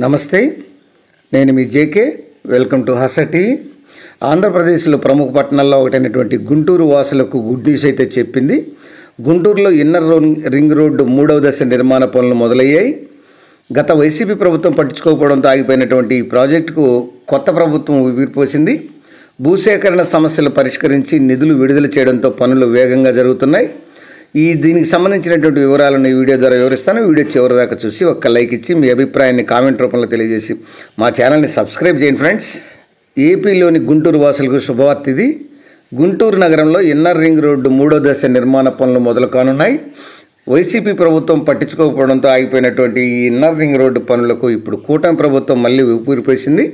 నమస్తే, నేను మీ JK. Welcome to Hasa TV. ఆంధ్రప్రదేశ్లో ప్రముఖ పట్టణాల్లో ఒకటైనటువంటి గుంటూరు వాసులకు గుడ్ న్యూస్ అయితే చెప్పింది. గుంటూరులో ఇన్నర్ రింగ్ రోడ్డు 3వ దశ నిర్మాణ పనులు మొదలయ్యాయి. గత వైసీపీ ప్రభుత్వం పట్టించుకోకపోవడంతో ఆగిపోయినటువంటి ఈ ప్రాజెక్టుకు కొత్త ప్రభుత్వం ఊపిరిపోసింది. భూసేకరణ సమస్యలు పరిష్కరించి నిధులు విడుదల చేయడంతో పనులు వేగంగా జరుగుతున్నాయి. దీనికి సంబంధించినటువంటి వివరాలను ఈ వీడియో ద్వారా వివరిస్తాను. వీడియో చివరి దాకా చూసి ఒక్క లైక్ ఇచ్చి మీ అభిప్రాయాన్ని కామెంట్ రూపంలో తెలియజేసి మా ఛానల్ని సబ్స్క్రైబ్ చేయండి ఫ్రెండ్స్. ఏపీలోని గుంటూరు వాసులకు శుభవార్త ఇది. గుంటూరు నగరంలో ఇన్నర్ రింగ్ రోడ్డు 3వ దశ నిర్మాణ పనులు మొదలు కానున్నాయి. వైసీపీ ప్రభుత్వం పట్టించుకోకపోవడంతో ఆగిపోయినటువంటి ఈ ఇన్నర్ రింగ్ రోడ్డు పనులకు ఇప్పుడు కూటమి ప్రభుత్వం మళ్ళీ ఊపిరిపోసింది.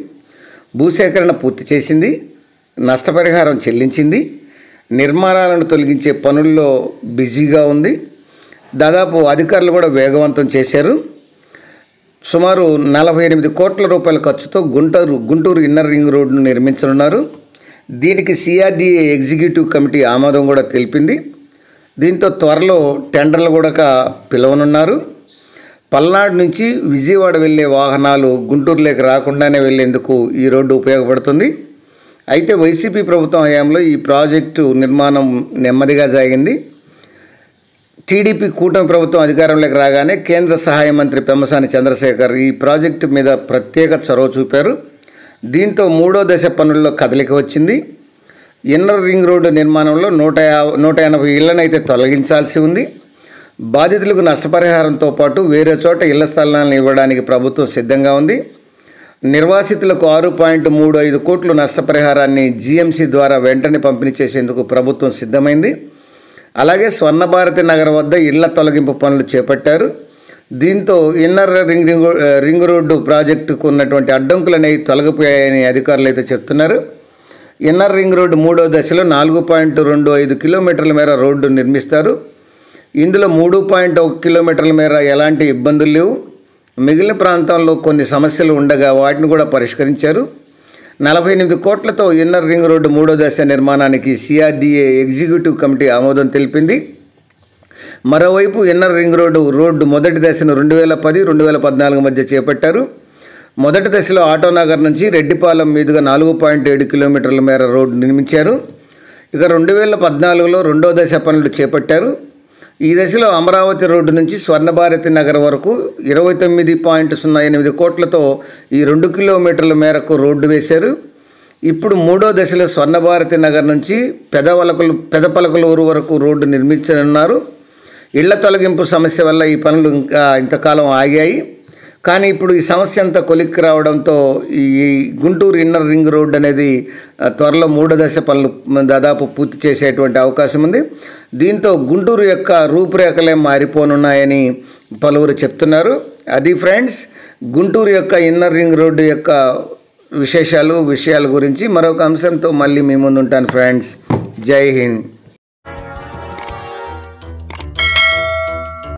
భూసేకరణ పూర్తి చేసింది, నష్టపరిహారం చెల్లించింది, నిర్మాణాలను తొలగించే పనుల్లో బిజీగా ఉంది. దాదాపు అధికారులు కూడా వేగవంతం చేశారు. సుమారు 48 కోట్ల రూపాయల ఖర్చుతో గుంటూరు ఇన్నర్ రింగ్ రోడ్డును నిర్మించనున్నారు. దీనికి సిఆర్డీఏ ఎగ్జిక్యూటివ్ కమిటీ ఆమోదం కూడా తెలిపింది. దీంతో త్వరలో టెండర్లు కూడా పిలవనున్నారు. పల్నాడు నుంచి విజయవాడ వెళ్ళే వాహనాలు గుంటూరులోకి రాకుండానే వెళ్లేందుకు ఈ రోడ్డు ఉపయోగపడుతుంది. అయితే వైసీపీ ప్రభుత్వం హయాంలో ఈ ప్రాజెక్టు నిర్మాణం నెమ్మదిగా సాగింది. టీడీపీ కూటమి ప్రభుత్వం అధికారంలోకి రాగానే కేంద్ర సహాయ మంత్రి పెమ్మసాని చంద్రశేఖర్ ఈ ప్రాజెక్టు మీద ప్రత్యేక చొరవ చూపారు. దీంతో 3వ దశ పనుల్లో కదలిక వచ్చింది. ఇన్నర్ రింగ్ రోడ్డు నిర్మాణంలో 180 ఇళ్లనైతే తొలగించాల్సి ఉంది. బాధితులకు నష్టపరిహారంతో పాటు వేరే చోట ఇళ్ల స్థలాలను ఇవ్వడానికి ప్రభుత్వం సిద్ధంగా ఉంది. నిర్వాసితులకు 6.35 కోట్ల నష్టపరిహారాన్ని జీఎంసీ ద్వారా వెంటనే పంపిణీ చేసేందుకు ప్రభుత్వం సిద్ధమైంది. అలాగే స్వర్ణభారతి నగర్ వద్ద ఇళ్ల తొలగింపు పనులు చేపట్టారు. దీంతో ఇన్నర్ రింగ్ రోడ్డు ప్రాజెక్టుకు ఉన్నటువంటి అడ్డంకులు అనేవి తొలగిపోయాయని అధికారులు అయితే చెప్తున్నారు. ఇన్నర్ రింగ్ రోడ్డు 3వ దశలో 4.25 కిలోమీటర్ల మేర రోడ్డు నిర్మిస్తారు. ఇందులో 3.1 కిలోమీటర్ల మేర ఎలాంటి ఇబ్బందులు లేవు. మిగిలిన ప్రాంతంలో కొన్ని సమస్యలు ఉండగా వాటిని కూడా పరిష్కరించారు. 48 కోట్లతో ఇన్నర్ రింగ్ రోడ్డు 3వ దశ నిర్మాణానికి సిఆర్డీఏ ఎగ్జిక్యూటివ్ కమిటీ ఆమోదం తెలిపింది. మరోవైపు ఇన్నర్ రింగ్ రోడ్డు మొదటి దశను 2010-2014 మధ్య చేపట్టారు. మొదటి దశలో ఆటోనగర్ నుంచి రెడ్డిపాలెం మీదుగా 4.7 కిలోమీటర్ల మేర రోడ్డు నిర్మించారు. ఇక 2014లో 2వ దశ పనులు చేపట్టారు. ఈ దశలో అమరావతి రోడ్డు నుంచి స్వర్ణభారతి నగర్ వరకు 29.08 కోట్లతో ఈ 2 కిలోమీటర్ల మేరకు రోడ్డు వేశారు. ఇప్పుడు 3వ దశలో స్వర్ణభారతి నగర్ నుంచి పెదపలకలూరు వరకు రోడ్డు నిర్మించనున్నారు. ఇళ్ల తొలగింపు సమస్య వల్ల ఈ పనులు ఇంతకాలం ఆగాయి. కానీ ఇప్పుడు ఈ సమస్య అంతా కొలిక్కి రావడంతో ఈ గుంటూరు ఇన్నర్ రింగ్ రోడ్డు అనేది త్వరలో 3వ దశ పనులు దాదాపు పూర్తి చేసేటువంటి అవకాశం ఉంది. దీంతో గుంటూరు యొక్క రూపురేఖలే మారిపోనున్నాయని పలువురు చెప్తున్నారు. అది ఫ్రెండ్స్, గుంటూరు యొక్క ఇన్నర్ రింగ్ రోడ్డు యొక్క విశేషాల గురించి మరొక అంశంతో మళ్ళీ మీ ముందు ఉంటాను ఫ్రెండ్స్. జై హింద్.